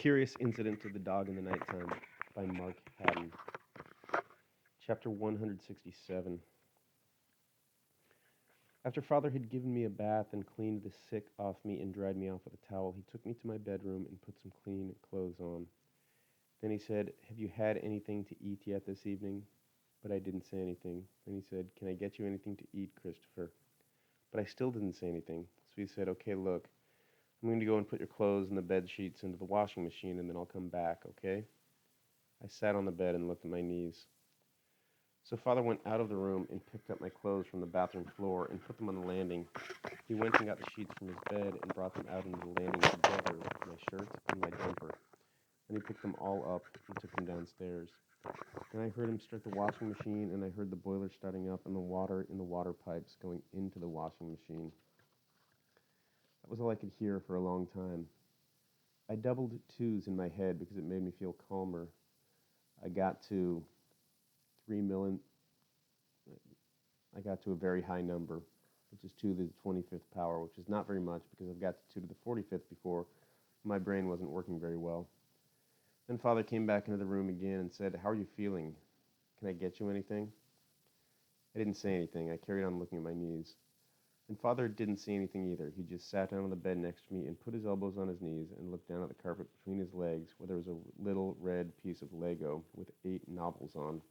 Curious Incident of the Dog in the Nighttime by Mark Haddon. Chapter 167. After Father had given me a bath and cleaned the sick off me and dried me off with a towel, he took me to my bedroom and put some clean clothes on. Then he said, "Have you had anything to eat yet this evening?" But I didn't say anything. Then he said, "Can I get you anything to eat, Christopher?" But I still didn't say anything. So he said, "Okay, look, I'm going to go and put your clothes and the bed sheets into the washing machine and then I'll come back, okay?" I sat on the bed and looked at my knees. So Father went out of the room and picked up my clothes from the bathroom floor and put them on the landing. He went and got the sheets from his bed and brought them out into the landing together with my shirt and my jumper. Then he picked them all up and took them downstairs. Then I heard him start the washing machine and I heard the boiler starting up and the water in the water pipes going into the washing machine. That was all I could hear for a long time. I doubled twos in my head because it made me feel calmer. I got to 3 million. I got to a very high number, which is 2 to the 25th power, which is not very much because I've got to 2 to the 45th before. My brain wasn't working very well. Then Father came back into the room again and said, "How are you feeling? Can I get you anything?" I didn't say anything. I carried on looking at my knees. And Father didn't say anything either. He just sat down on the bed next to me and put his elbows on his knees and looked down at the carpet between his legs where there was a little red piece of Lego with 8 novels on.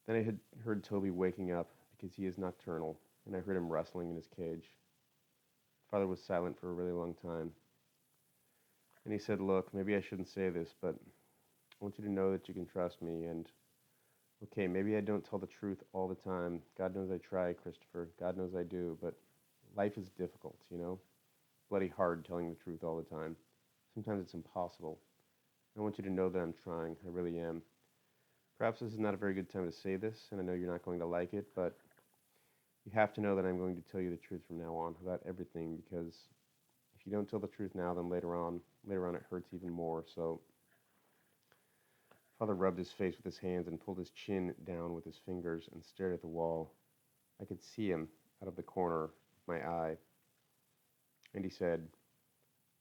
Then I had heard Toby waking up because he is nocturnal, and I heard him rustling in his cage. Father was silent for a really long time. And he said, "Look, maybe I shouldn't say this, but I want you to know that you can trust me, and okay, maybe I don't tell the truth all the time. God knows I try, Christopher. God knows I do, but life is difficult, you know? Bloody hard telling the truth all the time. Sometimes it's impossible. I want you to know that I'm trying. I really am. Perhaps this is not a very good time to say this, and I know you're not going to like it, but you have to know that I'm going to tell you the truth from now on about everything, because if you don't tell the truth now, then later on it hurts even more." So Father rubbed his face with his hands and pulled his chin down with his fingers and stared at the wall. I could see him out of the corner of my eye. And he said,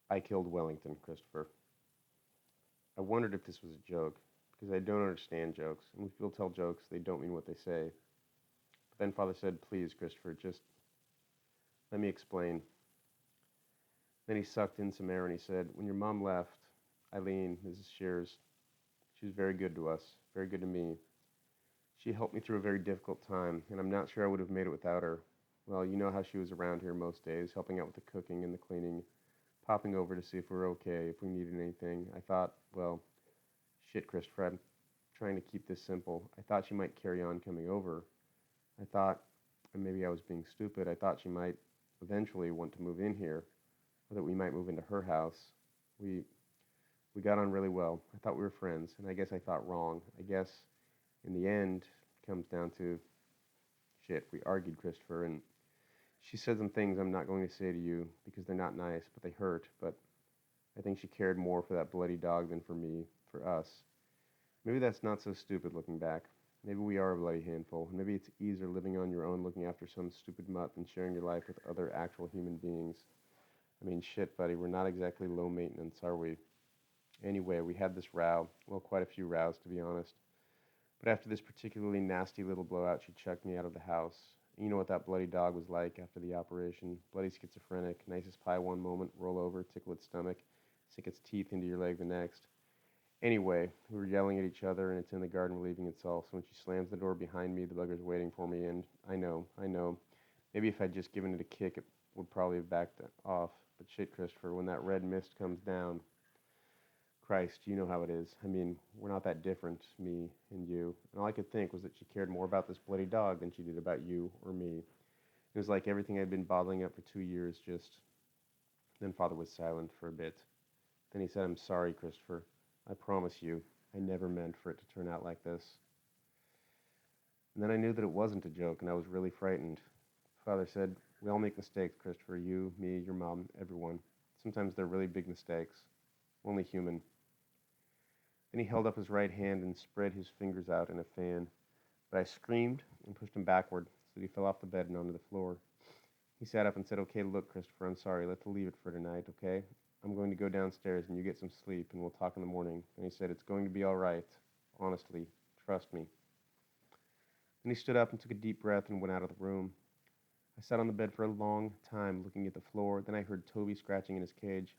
"I killed Wellington, Christopher." I wondered if this was a joke, because I don't understand jokes, and when people tell jokes, they don't mean what they say. But then Father said, "Please, Christopher, just let me explain." Then he sucked in some air and he said, "When your mom left, Eileen, Mrs. Shears, she was very good to us, very good to me. She helped me through a very difficult time, and I'm not sure I would have made it without her. Well, you know how she was around here most days, helping out with the cooking and the cleaning, popping over to see if we were okay, if we needed anything. I thought, well, shit, Christopher, I'm trying to keep this simple. I thought she might carry on coming over. I thought, and maybe I was being stupid, I thought she might eventually want to move in here, or that we might move into her house. We we got on really well. I thought we were friends, and I guess I thought wrong. I guess in the end, it comes down to shit. We argued, Christopher, and she said some things I'm not going to say to you because they're not nice, but they hurt. But I think she cared more for that bloody dog than for me, for us. Maybe that's not so stupid looking back. Maybe we are a bloody handful. Maybe it's easier living on your own looking after some stupid mutt than sharing your life with other actual human beings. I mean, shit, buddy, we're not exactly low maintenance, are we? Anyway, we had this row. Well, quite a few rows, to be honest. But after this particularly nasty little blowout, she chucked me out of the house. You know what that bloody dog was like after the operation. Bloody schizophrenic, nicest pie one moment, roll over, tickle its stomach, sink its teeth into your leg the next. Anyway, we were yelling at each other, and it's in the garden relieving itself. So when she slams the door behind me, the bugger's waiting for me, and I know. Maybe if I'd just given it a kick, it would probably have backed off. But shit, Christopher, when that red mist comes down, Christ, you know how it is. I mean, we're not that different, me and you. And all I could think was that she cared more about this bloody dog than she did about you or me. It was like everything I'd been bottling up for 2 years just... Then Father was silent for a bit. Then he said, "I'm sorry, Christopher. I promise you, I never meant for it to turn out like this." And then I knew that it wasn't a joke, and I was really frightened. Father said, "We all make mistakes, Christopher. You, me, your mom, everyone. Sometimes they're really big mistakes. Only human." Then he held up his right hand and spread his fingers out in a fan. But I screamed and pushed him backward so that he fell off the bed and onto the floor. He sat up and said, "Okay, look, Christopher, I'm sorry. Let's leave it for tonight, okay? I'm going to go downstairs and you get some sleep and we'll talk in the morning. And he said, It's going to be all right. Honestly, trust me. Then he stood up and took a deep breath and went out of the room. I sat on the bed for a long time looking at the floor. Then I heard Toby scratching in his cage.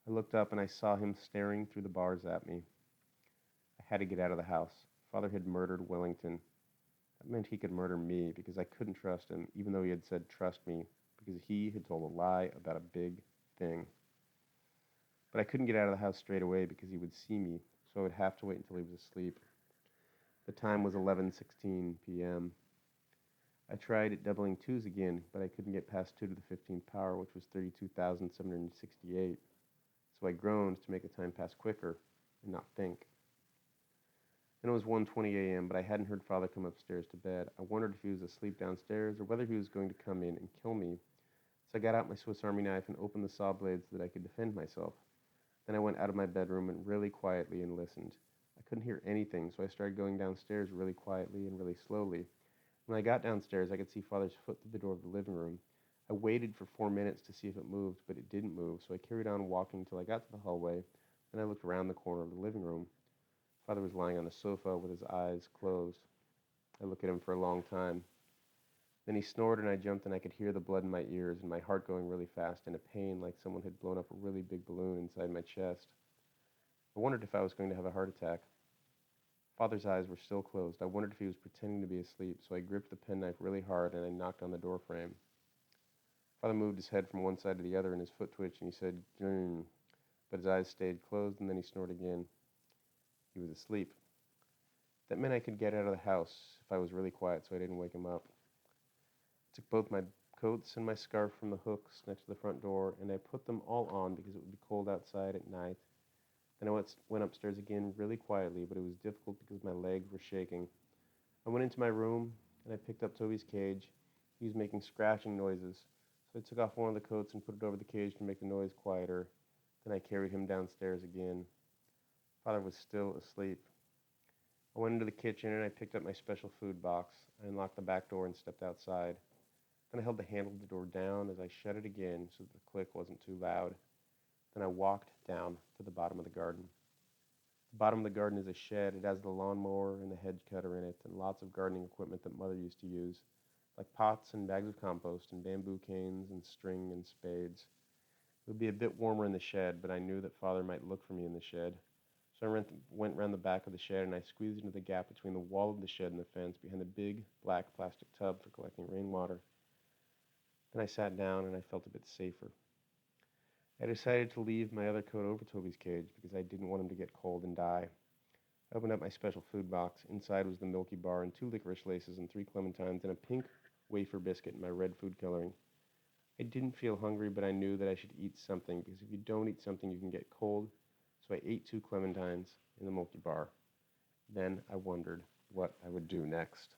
I looked up and I saw him staring through the bars at me. I had to get out of the house. Father had murdered Wellington. That meant he could murder me because I couldn't trust him, even though he had said trust me, because he had told a lie about a big thing. But I couldn't get out of the house straight away because he would see me, so I would have to wait until he was asleep. The time was 11:16 p.m. I tried doubling twos again, but I couldn't get past 2 to the 15th power, which was 32,768. So I groaned to make the time pass quicker and not think. Then it was 1:20 a.m., but I hadn't heard Father come upstairs to bed. I wondered if he was asleep downstairs or whether he was going to come in and kill me. So I got out my Swiss Army knife and opened the saw blade so that I could defend myself. Then I went out of my bedroom and really quietly and listened. I couldn't hear anything, so I started going downstairs really quietly and really slowly. When I got downstairs, I could see Father's foot through the door of the living room. I waited for 4 minutes to see if it moved, but it didn't move, so I carried on walking until I got to the hallway. Then I looked around the corner of the living room. Father was lying on the sofa with his eyes closed. I looked at him for a long time. Then he snored and I jumped and I could hear the blood in my ears and my heart going really fast and a pain like someone had blown up a really big balloon inside my chest. I wondered if I was going to have a heart attack. Father's eyes were still closed. I wondered if he was pretending to be asleep, so I gripped the penknife really hard and I knocked on the door frame. Father moved his head from one side to the other and his foot twitched and he said, "Grrn," but his eyes stayed closed and then he snored again. He was asleep. That meant I could get out of the house if I was really quiet so I didn't wake him up. I took both my coats and my scarf from the hooks next to the front door and I put them all on because it would be cold outside at night. Then I went upstairs again really quietly, but it was difficult because my legs were shaking. I went into my room and I picked up Toby's cage. He was making scratching noises, so I took off one of the coats and put it over the cage to make the noise quieter. Then I carried him downstairs again. Father was still asleep. I went into the kitchen and I picked up my special food box. I unlocked the back door and stepped outside. Then I held the handle of the door down as I shut it again so that the click wasn't too loud. Then I walked down to the bottom of the garden. The bottom of the garden is a shed. It has the lawnmower and the hedge cutter in it and lots of gardening equipment that Mother used to use, like pots and bags of compost and bamboo canes and string and spades. It would be a bit warmer in the shed, but I knew that Father might look for me in the shed. So I went round the back of the shed and I squeezed into the gap between the wall of the shed and the fence behind the big black plastic tub for collecting rainwater. Then I sat down and I felt a bit safer. I decided to leave my other coat over Toby's cage because I didn't want him to get cold and die. I opened up my special food box. Inside was the Milky Bar and 2 licorice laces and 3 clementines and a pink wafer biscuit in my red food coloring. I didn't feel hungry, but I knew that I should eat something because if you don't eat something, you can get cold. So I ate 2 clementines in the Milky Bar. Then I wondered what I would do next.